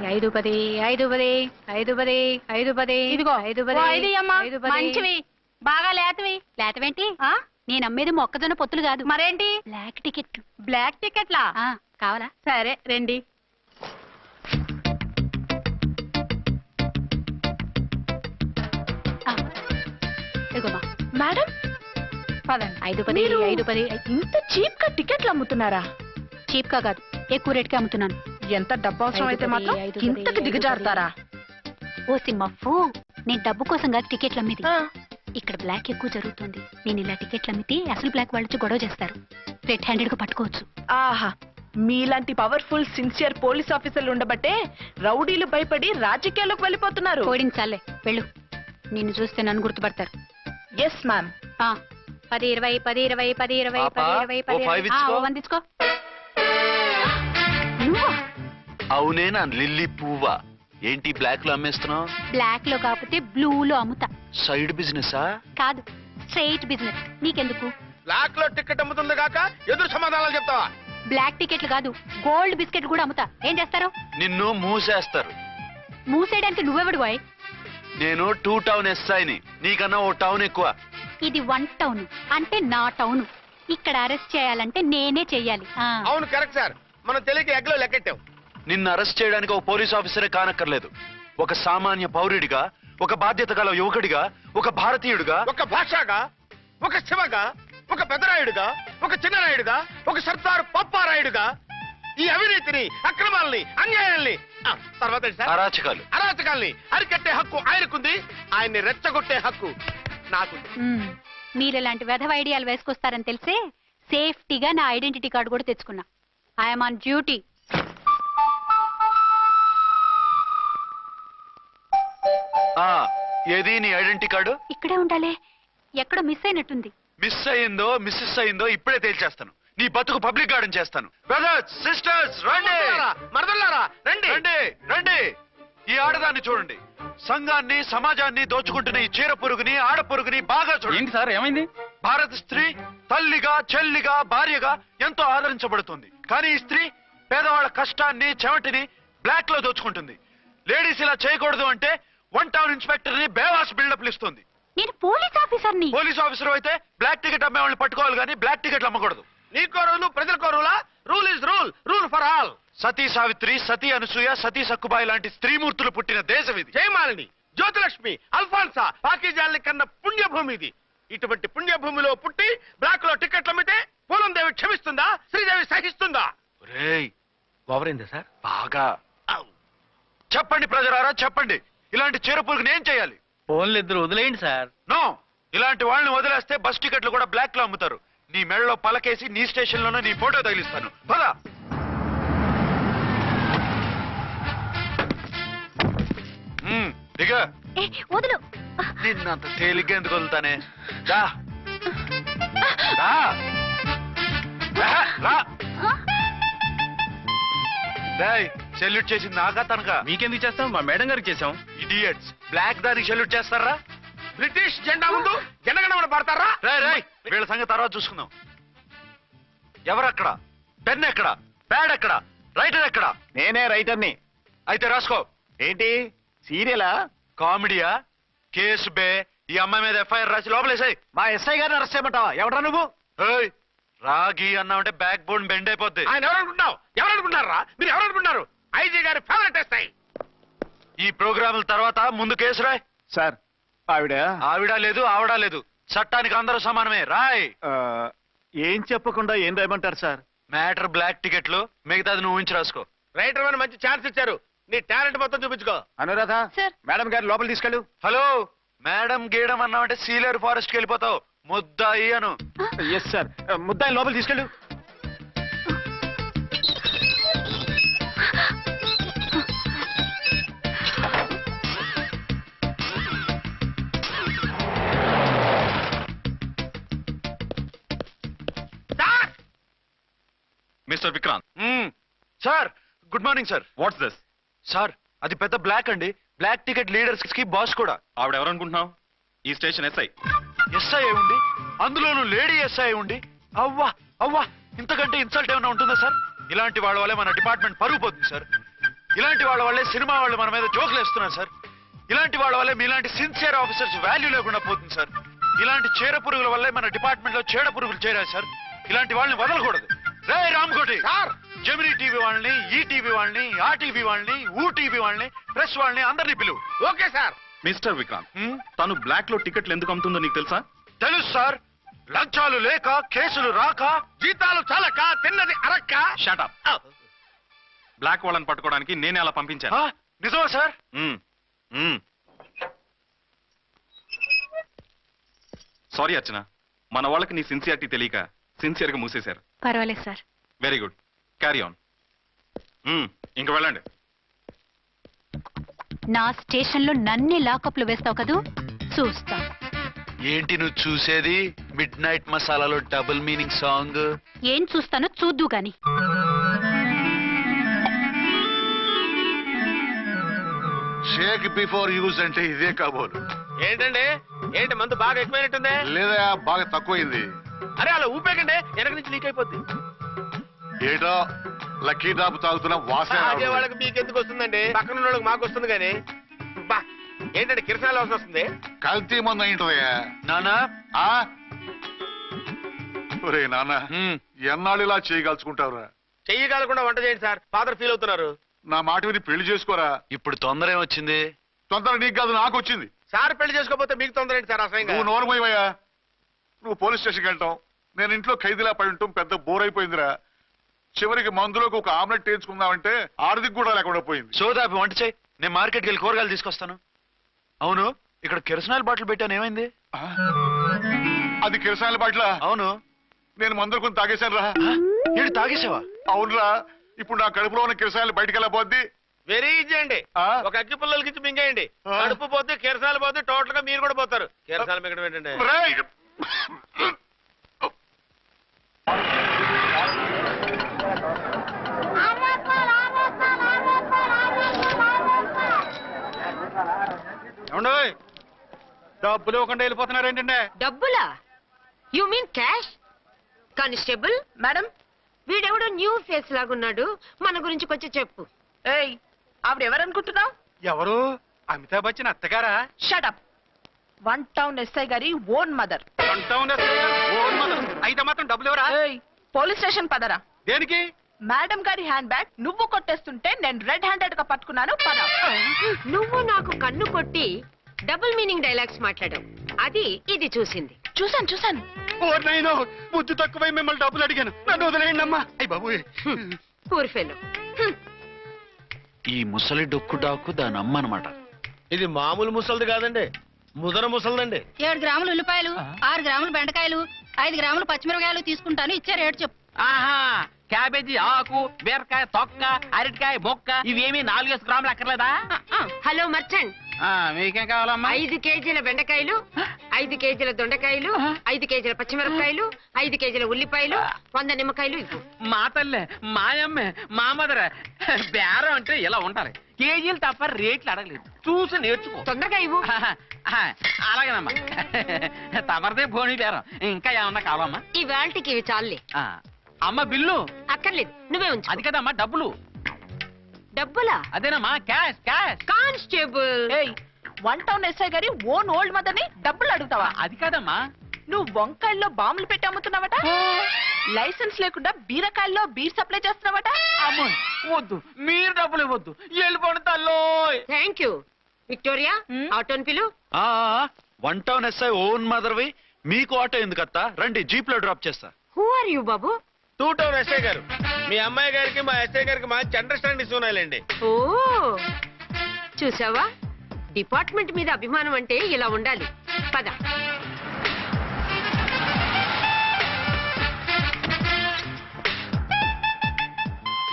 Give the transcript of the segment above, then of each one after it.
5 ఇదిగో 5 మంచివి బాగా లేతవి. లేతవేంటి? నేను అమ్మేది మొక్కజొన్న పొత్తులు కాదు. మరేంటి? బ్లాక్ టికెట్లు. బ్లాక్ టికెట్లా? కావాలా? సరే రండి. ఇదిగోమా మేడం పదండి. 5 ఇంత చీప్ గా టికెట్లు అమ్ముతున్నారా? చీప్ గా కాదు, ఎక్కువ రేటుకి అమ్ముతున్నాను. ఎంత డబ్బు అవసరం అయితే మాత్రం ఇంతకు దిగజారుతారా? ఓ సిమ్మఫు, నేను డబ్బు కోసం కాదు టికెట్లు అమ్మేది. ఇక్కడ బ్లాక్ ఎక్కువ జరుగుతుంది. నేను ఇలా టికెట్లు అమ్మితే అసలు బ్లాక్ వాళ్ళు గొడవ చేస్తారు. రెడ్ హ్యాండెడ్ గా పట్టుకోవచ్చు. ఆహా, మీలాంటి పవర్ఫుల్ సిన్సియర్ పోలీస్ ఆఫీసర్లు ఉండబట్టే రౌడీలు భయపడి రాజకీయాల్లోకి వెళ్ళిపోతున్నారు. ఓడించాలే వెళ్ళు. నిన్ను చూస్తే నన్ను గుర్తుపడతారు. Yes ma'am. 10 20 వందించుకో. అవునేనా లిల్లీ పువ్వా? ఏంటి బ్లాక్ లో అమ్మేస్తున్నావు? బ్లాక్ లో కాకపోతే బ్లూ లో అమ్ముతా. సైడ్ బిజినెస్ కాదు, స్ట్రైట్ బిజినెస్. నీకెందుకు? బ్లాక్ లో టికెట్ అమ్ముతుంది కాక ఎదురు సమాధానాలు చెప్తావా? బ్లాక్ టికెట్లు కాదు, గోల్డ్ బిస్కెట్ కూడా అమ్ముతా. ఏం చేస్తారు? నిన్ను మూసేస్తారు. మూసేయడానికి నువ్వెవడు బాయ్? నేను 2 టౌన్ ఎస్ఐని, నీకన్నా ఓ టౌన్ ఎక్కువ. ఇది 1 టౌన్, అంటే నా టౌన్. ఇక్కడ అరెస్ట్ చేయాలంటే నేనే చెయ్యాలి. అవును కరెక్ట్ సార్, మనం తెలియక ఎగ్లో లెక్కెట్టాం. నిన్ను అరెస్ట్ చేయడానికి ఒక పోలీస్ ఆఫీసరే కానక్కర్లేదు. ఒక సామాన్య పౌరుడిగా, ఒక బాధ్యత గల యువకుడిగా, ఒక భారతీయుడిగా, ఒక భాషగా, ఒక శివగా, ఒక పెద్దరాయుడుగా, ఒక చిన్నరాయుడుగా, ఒక సర్దార్ పప్పారాయుడుగా ఈ అవినీతిని, అక్రమాలని, అన్యాయాల్ని, తర్వాత అరాచకాల్ని అరికట్టే హక్కు ఆయనకుంది. ఆయన్ని రెచ్చగొట్టే హక్కు నాకు. మీరు ఇలాంటి వెధవ ఐడియాలు వేసుకొస్తారని తెలిసే సేఫ్టీగా నా ఐడెంటిటీ కార్డు కూడా తెచ్చుకున్నా. I'm on duty. ఏది నీ ఐడెంటిటీ కార్డు? ఇక్కడే ఉండాలి. ఎక్కడో మిస్ అయినట్టుంది. మిస్ అయిందో మిస్సెస్ అయిందో ఇప్పుడే తేల్చేస్తాను. నీ బతుకు పబ్లిక్ గార్డెన్ చేస్తాను. బ్రదర్స్, సిస్టర్స్, రండి. మరదల్లారా రండి రండి రండి. ఈ ఆడదాన్ని చూడండి. సంఘాన్ని, సమాజాన్ని దోచుకుంటున్న ఈ చీర పురుగుని, ఆడ పురుగుని బాగా చూడండి. సార్ ఏమైంది? భారత స్త్రీ తల్లిగా, చెల్లిగా, భార్యగా ఎంతో ఆదరించబడుతుంది. కానీ ఈ స్త్రీ పేదవాళ్ల కష్టాన్ని, చెమటిని బ్లాక్ లో దోచుకుంటుంది. లేడీస్ ఇలా చేయకూడదు అంటే 1 టౌన్ ఇన్స్పెక్టర్ ని బేవాస్ బిల్డప్ ఇస్తుంది. నేను పోలీస్ ఆఫీసర్ని. పోలీస్ ఆఫీసర్ అయితే బ్లాక్ టికెట్ అమ్మే వాళ్ళని పట్టుకోవాలి కానీ బ్లాక్ టికెట్లు అమ్మకూడదు. నీకో రూలు, ప్రజలకో రూలా? Rule is rule, rule for all. Sati Savitri, Sati Anasuya, Sati Sakkubai లాంటి స్త్రీమూర్తులు పుట్టిన దేశం ఇది. జయమాలిని, జ్యోతిలక్ష్మి, అల్ఫాన్సా, పాకిజాల్ని కన్న పుణ్యభూమి ఇది. ఇటువంటి పుణ్యభూమిలో పుట్టి బ్లాక్ లో టికెట్లు అమ్మితే పూలం దేవి క్షమిస్తుందా? శ్రీదేవి సహిస్తుందా? ఓవరైందా సార్? బాగా చెప్పండి ప్రజలారా, చెప్పండి. ఇలాంటి చీరపురుగుని ఏం చేయాలి? ఫోన్లు ఇద్దరు వదిలేయండి సార్. నో, ఇలాంటి వాళ్ళని వదిలేస్తే బస్ టికెట్లు కూడా బ్లాక్ లో అమ్ముతారు. నీ మెడలో పలకేసి నీ స్టేషన్ లోనే నీ ఫోటో తగిలిస్తాను. పద. దిగ. వదులు. నిన్నంత తేలిగ్గా ఎందుకు వదులుతానే? సెల్యూట్ చేసింది నాకా తనకా? మీకెందుకు చేస్తాం? మా మేడం గారికి చేసాం. ఇడియట్స్, బ్లాక్ దానికి సెల్యూట్ చేస్తారా? బ్రిటిష్ జెండా ముందు జనగణమన పడతారా? వీళ్ళ సంగతి తర్వాత చూసుకుందాం. ఎవరక్కడ? పెన్ ఎక్కడ? ప్యాడ్ ఎక్కడ? రైటర్ ఎక్కడ? నేనే రైటర్ని. అయితే రాసుకో. ఏంటి సీరియలా, కామెడీయా? కేసు బే. ఈ అమ్మాయి మీద ఎఫ్ఐఆర్ రాసి లోపలేసాయి. మా ఎస్ఐ గారిని అరెస్ట్ చేయమంటావా? ఎవరా నువ్వు? రాగి అన్నామంటే బ్యాక్ బోన్ బెండ్ అయిపోద్ది. ఆయన ఎవరనుకుంటున్నావు? ఎవరనుకుంటారా మీరు? ఎవరనుకుంటున్నారు? ఐజీ గారి ఫేవరెట్ ఎస్ఐ. ఈ ప్రోగ్రాముల తర్వాత ముందు కేసు రాయ్. సార్, ఆవిడ లేదు, ఆవిడ లేదు. చట్టానికి అందరూ సమానమే. రాయ్. ఏం చెప్పకుండా ఏం రాయమంటారు సార్? మ్యాటర్ బ్లాక్ టికెట్లు, మిగతాది నువ్వు ఊహించి రాసుకో. రైటర్ అని మంచి ఛాన్స్ ఇచ్చారు. నీ టాలెంట్ మొత్తం చూపించుకో. అనురాధ, మేడం గారి లోపల తీసుకెళ్ళు. హలో, మేడం గీయడం అన్నామంటే సీలేరు ఫారెస్ట్ కి వెళ్ళిపోతావు. ముద్దాయి అను. ఎస్ సార్, ముద్దాయి లోపల తీసుకెళ్ళు. Mister Vikrant. Sir, good morning sir. What's this? Sir, అది పెద్ద బ్లాక్ అండి. బ్లాక్ టికెట్ లీడర్స్ కి బాస్ కూడా. ఆవిడ ఎవరనుకుంటున్నావు? ఈ స్టేషన్ ఎస్ఐ. ఎస్ఐ ఉండి, అందులోనూ లేడీ ఎస్ఐ ఉండి, అవ్వా అవ్వా, ఇంతకంటే ఇన్సల్ట్ ఏమైనా ఉంటుందా సార్? ఇలాంటి వాళ్ళ వల్లే మన డిపార్ట్మెంట్ పరుగు పోతుంది సార్. ఇలాంటి వాళ్ళ వల్లే సినిమా వాళ్ళు మన మీద జోకులు వేస్తున్నారు సార్. ఇలాంటి వాళ్ళ వల్లే మీలాంటి సిన్సియర్ ఆఫీసర్స్ వాల్యూ లేకుండా పోతుంది సార్. ఇలాంటి చీడ పురుగుల వల్లే మన డిపార్ట్మెంట్ లో చీడ పురుగులు చేరారు సార్. ఇలాంటి వాళ్ళని వదలకూడదు. రే రామ్కోటి సార్, జమినీ టీవీ వాళ్ళని, ఈ టీవీ వాళ్ళని, ఆ టీవీ వాళ్ళని, ఊ టీవీ వాళ్ళని, ప్రెస్ వాళ్ళని అందరినీ పిలువు. Okay sir. మిస్టర్ విక్రాంత్, తను బ్లాక్ లో టికెట్లు ఎందుకు అమ్ముతుందో నీకు తెలుసా? తెలుసు సార్. లంచాలు లేక, కేసులు రాక, జీతాలు చాలక, తిన్నది అరక్క. షటప్. బ్లాక్ వాళ్ళని పట్టుకోవడానికి నేనే అలా పంపించాను. నిజమా సార్? సారీ అర్చన, మన వాళ్ళకి నీ సిన్సియారిటీ తెలియక సిన్సియర్ గా మూసేశారు. పర్వాలేదు sir. Very good, carry on. ఇంక వెళ్ళండి. నా స్టేషన్ లో నన్నే లాకప్లు వేస్తావు కదూ, చూస్తా. ఏంటి నువ్వు చూసేది? మిడ్ నైట్ మసాలాలో డబుల్ మీనింగ్ సాంగ్. ఏం చూస్తానో చూద్దు గాని. షేక్ బిఫోర్ యూజ్ అంటే ఇదే కాబోలు. ఏంటండి, ఏంటి మందు బాగా ఎక్కువైనట్టుందే? లేదా బాగా తక్కువైంది. అరే అలా ఊపేకండి, వెనక నుంచి లీక్ అయిపోద్ది. ఏటో లక్కీ డ్రాప్ తాగుతున్న వాసన తాగే వాళ్ళకి మీకు ఎందుకు వస్తుందండి, పక్కన ఉన్న వాళ్ళకి మాకు వస్తుంది కానీ. బా ఏంటంటే కిరసనాల వాసన వస్తుంది. కల్తీ మందు అయింటదయ్యా. నానా ఒరే నాన్న, ఎన్నాళ్ళు ఇలా చేయగలుచుకుంటావురా? చెయ్యి కాలకుండా వంట చేయండి సార్, ఫాదర్ ఫీల్ అవుతున్నారు. నా మాట విని పెళ్లి చేసుకోరా. ఇప్పుడు తొందర ఏమొచ్చింది? తొందర నీకు కాదు, నాకు వచ్చింది. సార్ పెళ్లి చేసుకోకపోతే మీకు తొందర ఏంటి సార్? అసలు నువ్వు నోరుమోయవయ్యా. నువ్వు పోలీస్ స్టేషన్కి వెళ్తాం, నేను ఇంట్లో ఖైదీలా పడి ఉంటాం. పెద్ద బోర్ అయిపోయిందిరా. చివరికి మందులోకి ఒక ఆమ్లెట్ వేయించుకుందామంటే ఆర్థిక కూడా లేకుండా పోయింది. సోదాపి వంట చేయి, నేను మార్కెట్కి వెళ్ళి కూరగాయలు తీసుకొస్తాను. అవును, ఇక్కడ కిరసనాయిల్ బాటిల్ పెట్టాను, ఏమైంది? అది కిరసాయల బాటిలా? అవును. నేను మందులు కొని తాగేశాను రా. ఏంటి తాగేసావా? అవునురా. ఇప్పుడు నా కడుపులో ఉన్న కిరసాయలు బయటికి వెళ్ళబోద్ది. వెరీ ఈజీ అండి. ఒక అగ్గి పుల్లలకి మింగేయండి, కడుపు పోతే కిరసాలు పోతే టోటల్ గా మీరు కూడా పోతారు. కిరసాలు మింగడం ఏంటంటే డబ్బులు ఇవ్వకుండా వెళ్ళిపోతున్నారు ఏంటంటే? డబ్బులా? You mean cash? Constable madam, వీడెవడో న్యూ ఫేస్ లాగున్నాడు, మన గురించి కొంచెం చెప్పు. ఏయ్ ఆవిడ ఎవరనుకుంటున్నావు? ఎవరు? అమితాబ్ బచ్చన్ అత్తగారా? షటప్. 1 టౌన్ ఎస్ఐ గారి ఓన్ మదర్. అయితే మాత్రం డబ్బులు ఎవరా? ఏయ్ పోలీస్ స్టేషన్ పదరా. దేనికి? మేడం గారి హ్యాండ్ బ్యాగ్ నువ్వు కొట్టేస్తుంటే నేను రెడ్ హ్యాండెడ్ గా పట్టుకున్నాను. పద. నువ్వు నాకు కన్ను కొట్టి డబుల్ మీనింగ్ డైలాగ్స్ మాట్లాడావు, అది ఇది చూసింది. చూసాను. బుద్ధి తక్కువై మిమ్మల్ని డబ్బులు అడిగాను, నన్ను వదిలేయండి అమ్మా. అయ్యి బాబు, పూర్ ఫెలో. ఈ ముసలి డొక్కు డాకు దాని అమ్మ అనమాట. ఇది మామూలు ముసలిది కాదండి, ముదర ముసలిదండి. 7 గ్రాములు ఉల్లిపాయలు, 6 గ్రాములు బెండకాయలు, 5 గ్రాములు పచ్చిమిరపకాయలు తీసుకుంటాను. ఇచ్చే రేటు చెప్పు. ఆహా, క్యాబేజీ ఆకు, బీరకాయ తొక్క, అరటికాయ బొక్క, ఇవేమి 4 గ్రాములు అక్కర్లేదా? హలో మర్చండ్, మీకేం కావాలమ్మా? 5 కేజీల బెండకాయలు, 5 కేజీల దొండకాయలు, 5 కేజీల పచ్చిమిరపకాయలు, 5 కేజీల ఉల్లిపాయలు, 100 నిమ్మకాయలు ఇవ్వు. మా తల్లే, మాయమ్మే, మా మదర. బేరం అంటే ఇలా ఉండాలి, కేజీలు తప్ప రేట్లు అడగలేదు, చూసి నేర్చుకో. తొందరగా ఇవ్వు. అలాగేనమ్మా. తమరిదే భోని బేరం. ఇంకా ఏమన్నా కావాలమ్మా? ఈ వేల్టికి ఇవి చాలే. అమ్మ బిల్లు అక్కర్లేదు, నువ్వే ఉంచు. అది కదమ్మా డబ్బులు. డబ్బులా? అదేనమ్మా, క్యాష్ క్యాష్. కానిస్టేబుల్, ఏయ్ 1 టౌన్ ఎస్ఐ గారి ఓన్ ఓల్డ్ మదర్ ని డబ్బులు అడుగుతావా? అది కాదమ్మా. నువ్వు వంకాయల్లో బాంబులు పెట్టి అమ్ముతున్నావట, లైసెన్స్ లేకుండా బీరకాయల్లో బీర్ సప్లై చేస్తున్నావట. అమ్మో వద్దు, మీరు డబ్బులు ఇవ్వద్దు, వెళ్ళిపోండి తల్లో. Thank you. విక్టోరియా, ఆటోన్ పిలు. 1 టౌన్ ఎస్ఐ ఓన్ మదర్వి, మీకు ఆటో ఎందుకత్తా? రండి, జీప్ లో డ్రాప్ చేస్తా. హూ ఆర్ యూ బాబు? 2 టౌన్ ఎస్ఐ గారు, మీ అమ్మాయి గారికి మా ఎస్ఐ గారికి మంచి అండర్స్టాండింగ్ ఉన్నాయండి. ఓ చూసావా, డిపార్ట్మెంట్ మీద అభిమానం అంటే ఇలా ఉండాలి. పద.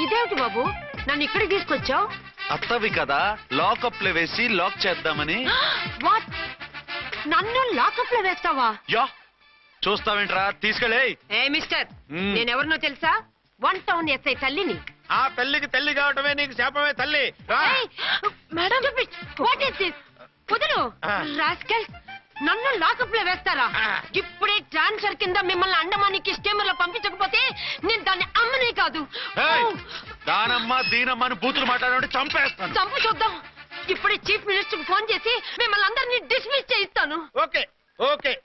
ఇదేమిటి బాబు, నన్ను ఇక్కడికి తీసుకొచ్చావు? అత్తవి కదా, లాకప్ లో వేసి లాక్ చేద్దామని. వాట్? నన్ను లాకప్ లో వేస్తావా? యా, చూస్తావేంట్రా, తీసుకెళ్ళే. ఏ మిస్టర్, నేనెవరినో తెలుసా? 1 టౌన్ ఎస్ఐ తల్లిని. ఆ తల్లికి తల్లి కావటమే నీకు శాపమే తల్లి. రా. Madam, what is this? వదలు రాస్కల్. నన్ను లాకప్ లో వేస్తారా ఇప్పుడే ట్రాన్స్ఫర్ కింద మిమ్మల్ని అండమానికి స్టీమర్ లో పంపించకపోతే నేను దాన్ని అమ్మనే కాదు దానమ్మ దీనమ్మ అని బూతులు మాట్లాడే చంపేస్తాను. చంపు చూద్దాం. ఇప్పుడే చీఫ్ మినిస్టర్ కు ఫోన్ చేసి మిమ్మల్ని అందరినీ డిస్మిస్ చేయిస్తాను. Okay okay